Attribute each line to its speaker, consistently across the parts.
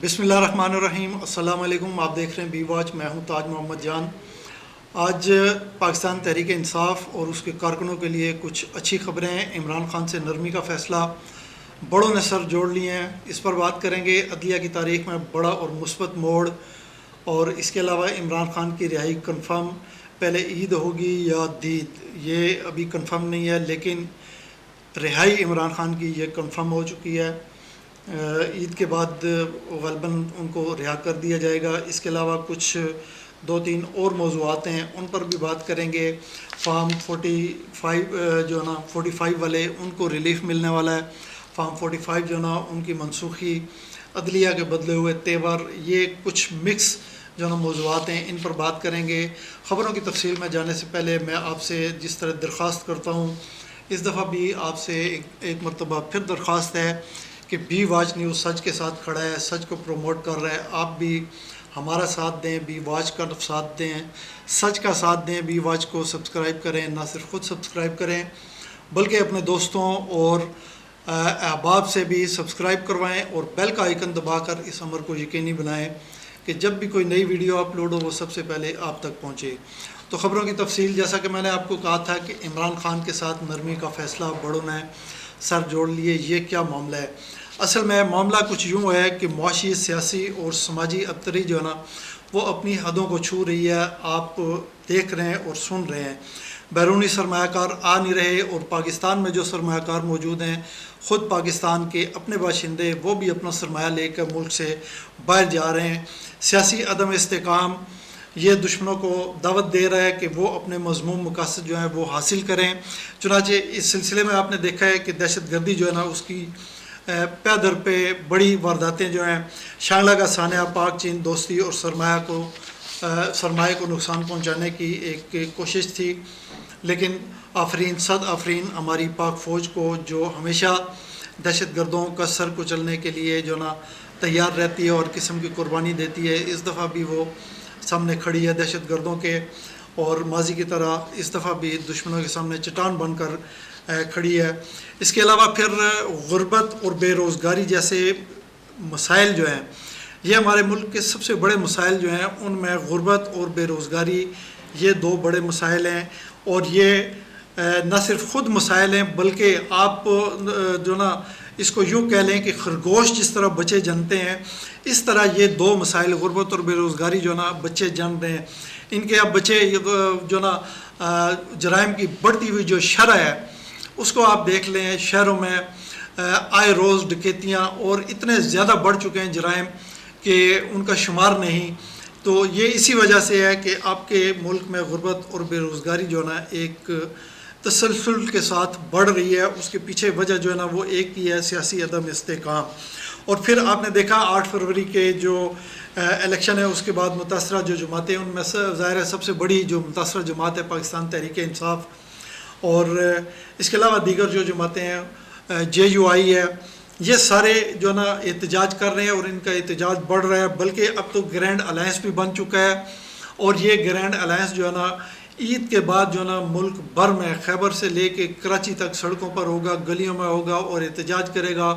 Speaker 1: بسم اللہ الرحمن الرحیم۔ السلام علیکم، آپ دیکھ رہے ہیں بی واچ، میں ہوں تاج محمد جان۔ آج پاکستان تحریک انصاف اور اس کے کارکنوں کے لیے کچھ اچھی خبریں ہیں۔ عمران خان سے نرمی کا فیصلہ، بڑوں نے سر جوڑ لیے ہیں، اس پر بات کریں گے۔ عدلیہ کی تاریخ میں بڑا اور مثبت موڑ، اور اس کے علاوہ عمران خان کی رہائی کنفرم، پہلے عید ہوگی یا دید یہ ابھی کنفرم نہیں ہے، لیکن رہائی عمران خان کی یہ کنفرم ہو چکی ہے۔ عید کے بعد غالباً ان کو رہا کر دیا جائے گا۔ اس کے علاوہ کچھ دو تین اور موضوعات ہیں، ان پر بھی بات کریں گے۔ فارم 45 جو ہے نا 45 والے، ان کو ریلیف ملنے والا ہے۔ فارم 45 جو ہے نا ان کی منسوخی، عدلیہ کے بدلے ہوئے تیور، یہ کچھ مکس جو ہے نا موضوعات ہیں، ان پر بات کریں گے۔ خبروں کی تفصیل میں جانے سے پہلے میں آپ سے جس طرح درخواست کرتا ہوں، اس دفعہ بھی آپ سے ایک مرتبہ پھر درخواست ہے کہ بی واچ نیوز سچ کے ساتھ کھڑا ہے، سچ کو پروموٹ کر رہا ہے۔ آپ بھی ہمارا ساتھ دیں، بی واچ کا ساتھ دیں، سچ کا ساتھ دیں۔ بی واچ کو سبسکرائب کریں، نہ صرف خود سبسکرائب کریں بلکہ اپنے دوستوں اور احباب سے بھی سبسکرائب کروائیں، اور بیل کا آئیکن دبا کر اس امر کو یقینی بنائیں کہ جب بھی کوئی نئی ویڈیو اپلوڈ ہو وہ سب سے پہلے آپ تک پہنچے۔ تو خبروں کی تفصیل، جیسا کہ میں نے آپ کو کہا تھا کہ عمران خان کے ساتھ نرمی کا فیصلہ، بڑوں نے سر جوڑ لیے۔ یہ کیا معاملہ ہے؟ اصل میں معاملہ کچھ یوں ہے کہ معاشی، سیاسی اور سماجی ابتری جو ہے نا وہ اپنی حدوں کو چھو رہی ہے۔ آپ دیکھ رہے ہیں اور سن رہے ہیں، بیرونی سرمایہ کار آ نہیں رہے، اور پاکستان میں جو سرمایہ کار موجود ہیں، خود پاکستان کے اپنے باشندے، وہ بھی اپنا سرمایہ لے کر ملک سے باہر جا رہے ہیں۔ سیاسی عدم استحکام یہ دشمنوں کو دعوت دے رہا ہے کہ وہ اپنے مذموم مقاصد جو ہیں وہ حاصل کریں۔ چنانچہ اس سلسلے میں آپ نے دیکھا ہے کہ دہشت گردی جو ہے نا اس کی پہ در پہ بڑی وارداتیں جو ہیں، شانگلہ کا سانحہ، پاک چین دوستی اور سرمایہ کو نقصان پہنچانے کی ایک کوشش تھی، لیکن آفرین صد آفرین ہماری پاک فوج کو، جو ہمیشہ دہشت گردوں کا سر کچلنے کے لیے جو نا تیار رہتی ہے اور قسم کی قربانی دیتی ہے۔ اس دفعہ بھی وہ سامنے کھڑی ہے دہشت گردوں کے، اور ماضی کی طرح اس دفعہ بھی دشمنوں کے سامنے چٹان بن کر کھڑی ہے۔ اس کے علاوہ پھر غربت اور بے روزگاری جیسے مسائل جو ہیں، یہ ہمارے ملک کے سب سے بڑے مسائل جو ہیں، ان میں غربت اور بے روزگاری یہ دو بڑے مسائل ہیں۔ اور یہ نہ صرف خود مسائل ہیں، بلکہ آپ جو نا اس کو یوں کہہ لیں کہ خرگوش جس طرح بچے جنتے ہیں، اس طرح یہ دو مسائل، غربت اور بے روزگاری جو نا بچے جن رہے ہیں۔ ان کے اب بچے جو نا جرائم کی بڑھتی ہوئی جو شرح ہے اس کو آپ دیکھ لیں۔ شہروں میں آئے روز ڈکیتیاں اور اتنے زیادہ بڑھ چکے ہیں جرائم کہ ان کا شمار نہیں۔ تو یہ اسی وجہ سے ہے کہ آپ کے ملک میں غربت اور بے روزگاری جو ہے نا ایک تسلسل کے ساتھ بڑھ رہی ہے۔ اس کے پیچھے وجہ جو ہے نا وہ ایک ہی ہے، سیاسی عدم استحکام۔ اور پھر آپ نے دیکھا 8 فروری کے جو الیکشن ہے، اس کے بعد متاثرہ جو جماعتیں، ان میں ظاہر ہے سب سے بڑی جو متاثرہ جماعت ہے پاکستان تحریک انصاف، اور اس کے علاوہ دیگر جو جماعتیں ہیں، جے یو آئی ہے، یہ سارے جو ہے نا احتجاج کر رہے ہیں، اور ان کا احتجاج بڑھ رہا ہے۔ بلکہ اب تو گرینڈ الائنس بھی بن چکا ہے، اور یہ گرینڈ الائنس جو ہے نا عید کے بعد جو ہے نا ملک بھر میں، خیبر سے لے کے کراچی تک سڑکوں پر ہوگا، گلیوں میں ہوگا، اور احتجاج کرے گا۔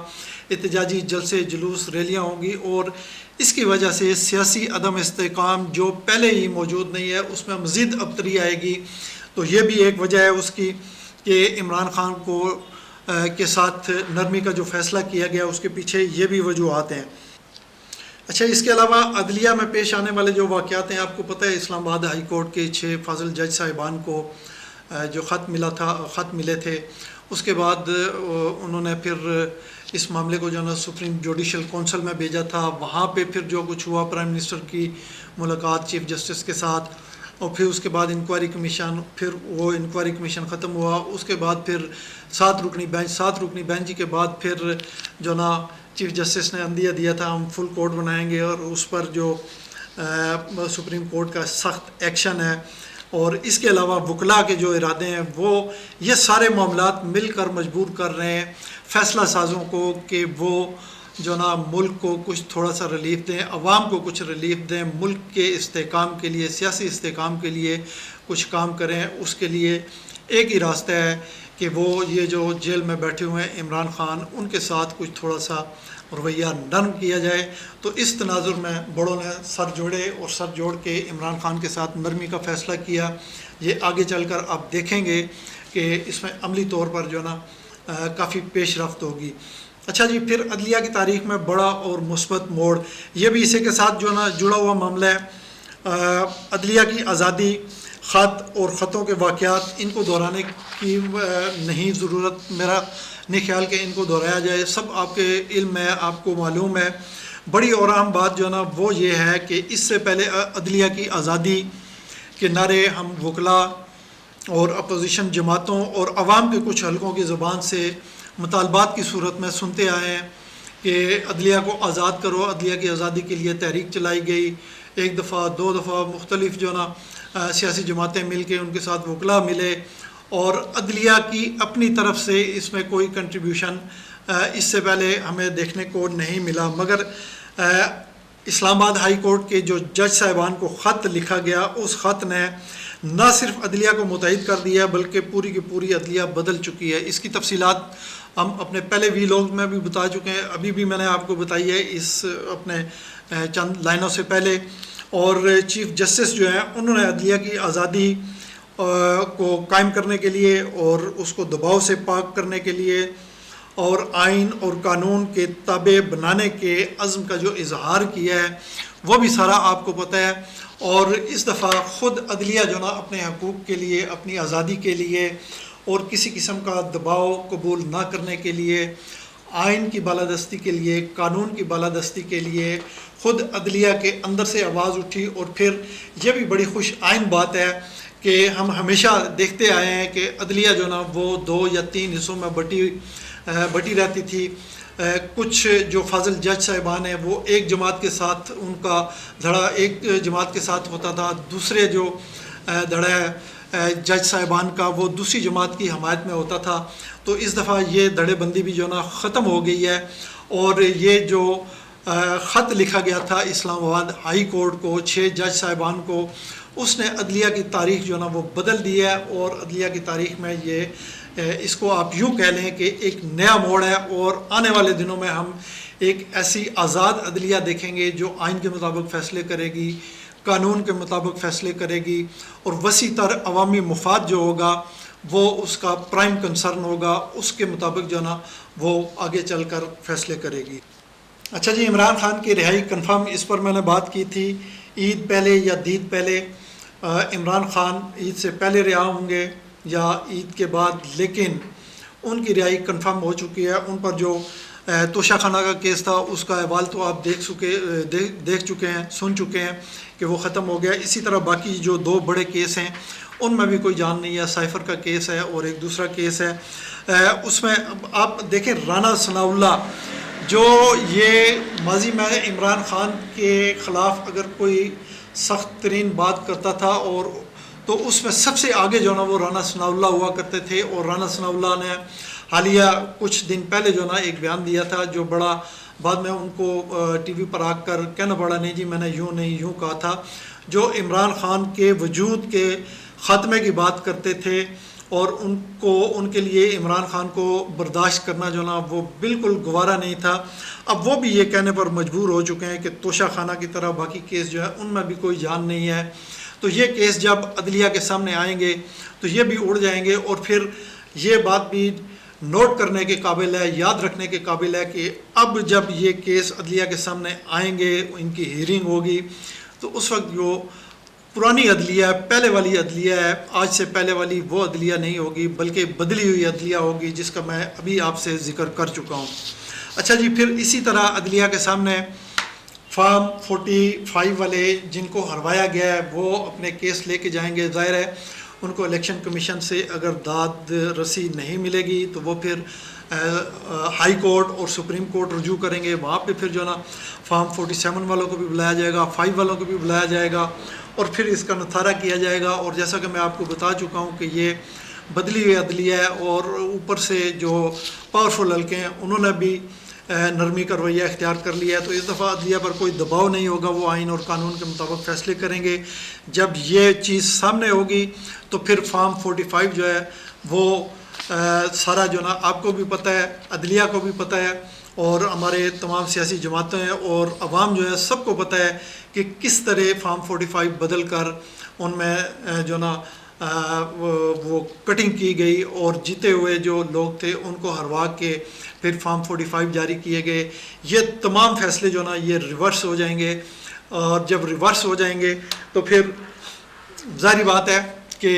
Speaker 1: احتجاجی جلسے، جلوس، ریلیاں ہوں گی، اور اس کی وجہ سے سیاسی عدم استحکام جو پہلے ہی موجود نہیں ہے اس میں مزید ابتری آئے گی۔ تو یہ بھی ایک وجہ ہے اس کی کہ عمران خان کو کے ساتھ نرمی کا جو فیصلہ کیا گیا، اس کے پیچھے یہ بھی وجوہات ہیں۔ اچھا، اس کے علاوہ عدلیہ میں پیش آنے والے جو واقعات ہیں، آپ کو پتہ ہے اسلام آباد ہائی کورٹ کے 6 فاضل جج صاحبان کو جو خط ملے تھے، اس کے بعد انہوں نے پھر اس معاملے کو جو ہے نا سپریم جوڈیشل کونسل میں بھیجا تھا۔ وہاں پہ پھر جو کچھ ہوا، پرائم منسٹر کی ملاقات چیف جسٹس کے ساتھ، اور پھر اس کے بعد انکوائری کمیشن، پھر وہ انکوائری کمیشن ختم ہوا۔ اس کے بعد پھر 7 رکنی بینچ کے بعد پھر جو نا چیف جسٹس نے عندیہ دیا تھا ہم فل کورٹ بنائیں گے، اور اس پر جو سپریم کورٹ کا سخت ایکشن ہے۔ اور اس کے علاوہ وکلاء کے جو ارادے ہیں، وہ یہ سارے معاملات مل کر مجبور کر رہے ہیں فیصلہ سازوں کو کہ وہ جو نا ملک کو کچھ تھوڑا سا ریلیف دیں، عوام کو کچھ ریلیف دیں، ملک کے استحکام کے لیے، سیاسی استحکام کے لیے کچھ کام کریں۔ اس کے لیے ایک ہی راستہ ہے کہ کہ وہ یہ جو جیل میں بیٹھے ہوئے ہیں عمران خان، ان کے ساتھ کچھ تھوڑا سا رویہ نرم کیا جائے۔ تو اس تناظر میں بڑوں نے سر جوڑے اور سر جوڑ کے عمران خان کے ساتھ نرمی کا فیصلہ کیا۔ یہ آگے چل کر آپ دیکھیں گے کہ اس میں عملی طور پر جو ہے نا کافی پیش رفت ہوگی۔ اچھا جی، پھر عدلیہ کی تاریخ میں بڑا اور مثبت موڑ، یہ بھی اسی کے ساتھ جو ہے نا جڑا ہوا معاملہ ہے۔ عدلیہ کی آزادی، خط اور خطوں کے واقعات، ان کو دہرانے کی نہیں ضرورت، میرا نہیں خیال کہ ان کو دہرایا جائے، سب آپ کے علم ہے، آپ کو معلوم ہے۔ بڑی اور اہم بات جو ہے نا وہ یہ ہے کہ اس سے پہلے عدلیہ کی آزادی کے نعرے ہم وکلاء اور اپوزیشن جماعتوں اور عوام کے کچھ حلقوں کی زبان سے مطالبات کی صورت میں سنتے آئے ہیں کہ عدلیہ کو آزاد کرو۔ عدلیہ کی آزادی کے لیے تحریک چلائی گئی، ایک دفعہ دو دفعہ مختلف جو ہے نا سیاسی جماعتیں مل کے ان کے ساتھ وکلاء ملے، اور عدلیہ کی اپنی طرف سے اس میں کوئی کنٹریبیوشن اس سے پہلے ہمیں دیکھنے کو نہیں ملا۔ مگر اسلام آباد ہائی کورٹ کے جو جج صاحبان کو خط لکھا گیا، اس خط نے نہ صرف عدلیہ کو متحد کر دیا بلکہ پوری کی پوری عدلیہ بدل چکی ہے۔ اس کی تفصیلات ہم اپنے پہلے ویلاگ میں بھی بتا چکے ہیں، ابھی بھی میں نے آپ کو بتائی ہے اس اپنے چند لائنوں سے پہلے۔ اور چیف جسٹس جو ہیں انہوں نے عدلیہ کی آزادی کو قائم کرنے کے لیے اور اس کو دباؤ سے پاک کرنے کے لیے اور آئین اور قانون کے تابع بنانے کے عزم کا جو اظہار کیا ہے وہ بھی سارا آپ کو پتہ ہے۔ اور اس دفعہ خود عدلیہ جو نا اپنے حقوق کے لیے، اپنی آزادی کے لیے اور کسی قسم کا دباؤ قبول نہ کرنے کے لیے، آئین کی بالادستی کے لیے، قانون کی بالادستی کے لیے خود عدلیہ کے اندر سے آواز اٹھی۔ اور پھر یہ بھی بڑی خوش آئین بات ہے کہ ہم ہمیشہ دیکھتے آئے ہیں کہ عدلیہ جو نا وہ 2 یا 3 حصوں میں بٹی رہتی تھی۔ کچھ جو فاضل جج صاحبان ہیں وہ ایک جماعت کے ساتھ، ان کا دھڑا ایک جماعت کے ساتھ ہوتا تھا، دوسرے جو دھڑا ہے جج صاحبان کا وہ دوسری جماعت کی حمایت میں ہوتا تھا۔ تو اس دفعہ یہ دھڑے بندی بھی جو نا ختم ہو گئی ہے، اور یہ جو خط لکھا گیا تھا اسلام آباد ہائی کورٹ کو 6 جج صاحبان کو، اس نے عدلیہ کی تاریخ جو نا وہ بدل دی ہے۔ اور عدلیہ کی تاریخ میں یہ اس کو آپ یوں کہہ لیں کہ ایک نیا موڑ ہے، اور آنے والے دنوں میں ہم ایک ایسی آزاد عدلیہ دیکھیں گے جو آئین کے مطابق فیصلے کرے گی، قانون کے مطابق فیصلے کرے گی، اور وسیع تر عوامی مفاد جو ہوگا وہ اس کا پرائم کنسرن ہوگا، اس کے مطابق جو نا وہ آگے چل کر فیصلے کرے گی۔ اچھا جی، عمران خان کی رہائی کنفرم، اس پر میں نے بات کی تھی۔ عید پہلے یا دید پہلے، عمران خان عید سے پہلے رہا ہوں گے یا عید کے بعد، لیکن ان کی رہائی کنفرم ہو چکی ہے۔ ان پر جو توشہ خانہ کا کیس تھا اس کا احوال تو آپ دیکھ چکے ہیں، سن چکے ہیں کہ وہ ختم ہو گیا۔ اسی طرح باقی جو 2 بڑے کیس ہیں ان میں بھی کوئی جان نہیں ہے۔ سائفر کا کیس ہے اور ایک دوسرا کیس ہے، اس میں آپ دیکھیں رانا ثناء اللہ جو یہ ماضی میں عمران خان کے خلاف اگر کوئی سخت ترین بات کرتا تھا، اور تو اس میں سب سے آگے جو نا وہ رانا ثناء اللہ ہوا کرتے تھے۔ اور رانا ثناء اللہ نے حالیہ کچھ دن پہلے جو نا ایک بیان دیا تھا جو بڑا بعد میں ان کو ٹی وی پر آ کر کہنا پڑا، نہیں جی میں نے یوں نہیں یوں کہا تھا، جو عمران خان کے وجود کے خاتمے کی بات کرتے تھے، اور ان کے لیے عمران خان کو برداشت کرنا جو نا وہ بالکل گوارا نہیں تھا۔ اب وہ بھی یہ کہنے پر مجبور ہو چکے ہیں کہ توشہ خانہ کی طرح باقی کیس جو ہے ان میں بھی کوئی جان نہیں ہے۔ تو یہ کیس جب عدلیہ کے سامنے آئیں گے تو یہ بھی اڑ جائیں گے۔ اور پھر یہ بات بھی نوٹ کرنے کے قابل ہے، یاد رکھنے کے قابل ہے کہ اب جب یہ کیس عدلیہ کے سامنے آئیں گے، ان کی ہیرنگ ہوگی، تو اس وقت جو پرانی عدلیہ ہے، پہلے والی عدلیہ ہے، آج سے پہلے والی وہ عدلیہ نہیں ہوگی بلکہ بدلی ہوئی عدلیہ ہوگی، جس کا میں ابھی آپ سے ذکر کر چکا ہوں۔ اچھا جی، پھر اسی طرح عدلیہ کے سامنے فارم 45 والے جن کو ہروایا گیا ہے وہ اپنے کیس لے کے جائیں گے۔ ظاہر ہے ان کو الیکشن کمیشن سے اگر داد رسی نہیں ملے گی تو وہ پھر ہائی کورٹ اور سپریم کورٹ رجوع کریں گے، وہاں پہ پھر جو نا فارم 47 والوں کو بھی بلایا جائے گا، 5 والوں کو بھی بلایا جائے گا، اور پھر اس کا نتھارہ کیا جائے گا۔ اور جیسا کہ میں آپ کو بتا چکا ہوں کہ یہ بدلی ہوئی عدلیہ ہے، اور اوپر سے جو پاورفل حلقے ہیں انہوں نے بھی نرمی کا رویہ اختیار کر لیا ہے۔ تو اس دفعہ عدلیہ پر کوئی دباؤ نہیں ہوگا، وہ آئین اور قانون کے مطابق فیصلے کریں گے۔ جب یہ چیز سامنے ہوگی تو پھر فارم 45 جو ہے وہ سارا جو نا آپ کو بھی پتہ ہے، عدلیہ کو بھی پتہ ہے، اور ہمارے تمام سیاسی جماعتیں اور عوام جو ہے سب کو پتہ ہے کہ کس طرح فارم 45 بدل کر ان میں جو نا وہ کٹنگ کی گئی، اور جیتے ہوئے جو لوگ تھے ان کو ہروا کے پھر فارم 45 جاری کیے گئے۔ یہ تمام فیصلے جو نا یہ ریورس ہو جائیں گے، اور جب ریورس ہو جائیں گے تو پھر ظاہری بات ہے کہ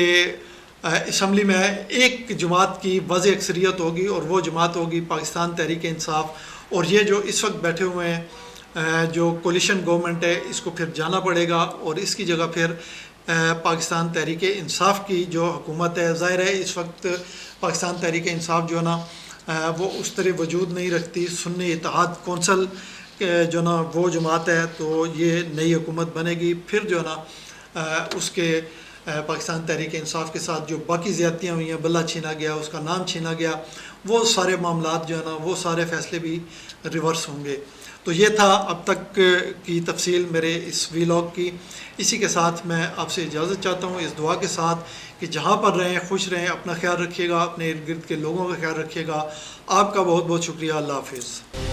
Speaker 1: اسمبلی میں ایک جماعت کی واضح اکثریت ہوگی، اور وہ جماعت ہوگی پاکستان تحریک انصاف۔ اور یہ جو اس وقت بیٹھے ہوئے ہیں جو کولیشن گورنمنٹ ہے، اس کو پھر جانا پڑے گا، اور اس کی جگہ پھر پاکستان تحریک انصاف کی جو حکومت ہے۔ ظاہر ہے اس وقت پاکستان تحریک انصاف جو ہے نا وہ اس طرح وجود نہیں رکھتی، سنی اتحاد کونسل جو نا وہ جماعت ہے، تو یہ نئی حکومت بنے گی۔ پھر جو ہے نا اس کے پاکستان تحریک انصاف کے ساتھ جو باقی زیادتیاں ہوئی ہیں، بلہ چھینا گیا، اس کا نام چھینا گیا، وہ سارے معاملات جو ہے نا وہ سارے فیصلے بھی ریورس ہوں گے۔ تو یہ تھا اب تک کی تفصیل میرے اس ویلاگ کی۔ اسی کے ساتھ میں آپ سے اجازت چاہتا ہوں، اس دعا کے ساتھ کہ جہاں پر رہیں خوش رہیں، اپنا خیال رکھیے گا، اپنے ارد گرد کے لوگوں کا خیال رکھیے گا۔ آپ کا بہت بہت شکریہ۔ اللہ حافظ۔